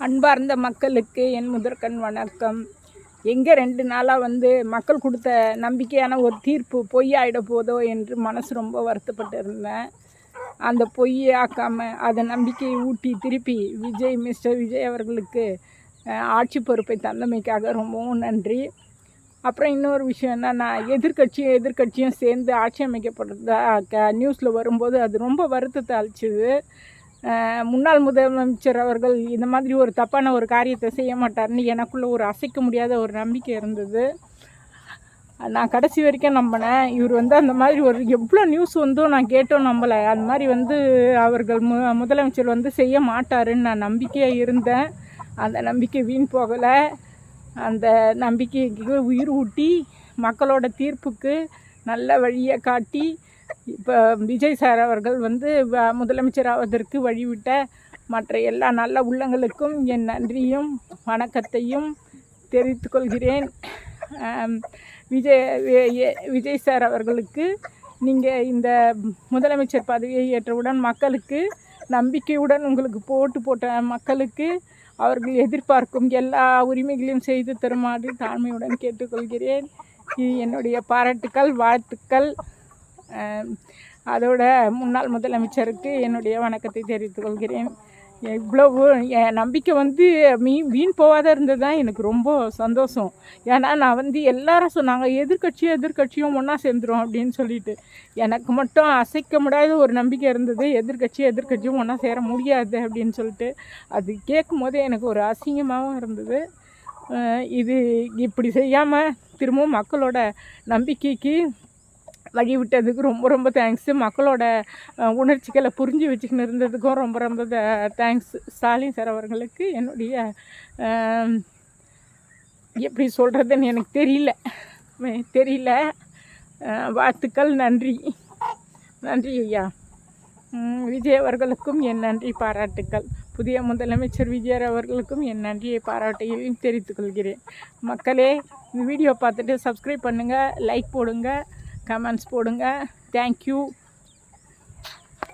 அன்பார்ந்த மக்களுக்கு என் முதற்கண் வணக்கம். எங்கே 2 நாளாக மக்கள் கொடுத்த நம்பிக்கையான ஒரு தீர்ப்பு பொய்யாயிட போதோ என்று மனசு ரொம்ப வருத்தப்பட்டு இருந்தேன். அந்த பொய்யை ஆக்காமல் அதை நம்பிக்கையை ஊட்டி திருப்பி மிஸ்டர் விஜய் அவர்களுக்கு ஆட்சி பொறுப்பை தந்தமைக்காக ரொம்பவும் நன்றி. அப்புறம் இன்னொரு விஷயம் என்னன்னா, எதிர்கட்சியும் சேர்ந்து ஆட்சி அமைக்கப்படுறதா நியூஸில் வரும்போது அது ரொம்ப வருத்தத்தை அளிச்சுது. முன்னாள் முதலமைச்சர் அவர்கள் இந்த மாதிரி ஒரு தப்பான ஒரு காரியத்தை செய்ய மாட்டார்னு எனக்குள்ளே ஒரு அசைக்க முடியாத ஒரு நம்பிக்கை இருந்தது. நான் கடைசி வரைக்கும் நம்பினேன். இவர் அந்த மாதிரி ஒரு எவ்வளோ நியூஸ் நான் கேட்டோம் நம்பலை. அந்த மாதிரி அவர்கள் முதலமைச்சர் செய்ய மாட்டாருன்னு நான் நம்பிக்கையாக இருந்தேன். அந்த நம்பிக்கை வீண் போகலை. அந்த நம்பிக்கைக்கு உயிர் ஊட்டி மக்களோட தீர்ப்புக்கு நல்ல வழியை காட்டி இப்போ விஜய் சார் அவர்கள் முதலமைச்சர் ஆவதற்கு வழிவிட்ட மற்ற எல்லா நல்ல உள்ளங்களுக்கும் என் நன்றியும் வணக்கத்தையும் தெரிவித்து கொள்கிறேன். விஜய் சார் அவர்களுக்கு நீங்கள் இந்த முதலமைச்சர் பதவியை ஏற்றவுடன் மக்களுக்கு நம்பிக்கையுடன் உங்களுக்கு போட்ட மக்களுக்கு அவர்கள் எதிர்பார்க்கும் எல்லா உரிமைகளையும் செய்து தருமாறு தாழ்மையுடன் கேட்டுக்கொள்கிறேன். இது என்னுடைய பாராட்டுக்கள், வாழ்த்துக்கள். அதோட முன்னாள் முதலமைச்சருக்கு என்னுடைய வணக்கத்தை தெரிவித்துக் கொள்கிறேன். இவ்வளவு என் நம்பிக்கை வீண் போகாத இருந்தது தான் எனக்கு ரொம்ப சந்தோஷம். ஏன்னா நான் எல்லாரும் சொன்னாங்க எதிர்கட்சியும் ஒன்றா சேர்ந்துடும் அப்படின்னு சொல்லிட்டு. எனக்கு மட்டும் அசைக்க முடியாத ஒரு நம்பிக்கை இருந்தது, எதிர்கட்சியும் ஒன்றா சேர முடியாது அப்படின்னு சொல்லிட்டு. அது கேட்கும் போதே எனக்கு ஒரு அசிங்கமாகவும் இருந்தது. இது இப்படி செய்யாமல் திரும்பவும் மக்களோட நம்பிக்கைக்கு வழிவிட்டதுக்கு ரொம்ப ரொம்ப தேங்க்ஸு. மக்களோட உணர்ச்சிகளை புரிஞ்சு வச்சுக்கின்னு இருந்ததுக்கும் ரொம்ப ரொம்ப தேங்க்ஸ். ஸ்டாலின் சார் அவர்களுக்கு என்னுடைய எப்படி சொல்கிறதுன்னு எனக்கு தெரியல. வாழ்த்துக்கள். நன்றி ஐயா. விஜய் அவர்களுக்கும் என் நன்றி பாராட்டுக்கள். புதிய முதலமைச்சர் விஜய் அவர்களுக்கும் என் நன்றியை பாராட்டையும் தெரிவித்துக் கொள்கிறேன். மக்களே, இந்த வீடியோ பார்த்துட்டு சப்ஸ்கிரைப் பண்ணுங்கள், லைக் போடுங்க, கமெண்ட்ஸ் போடுங்க. தேங்க்யூ.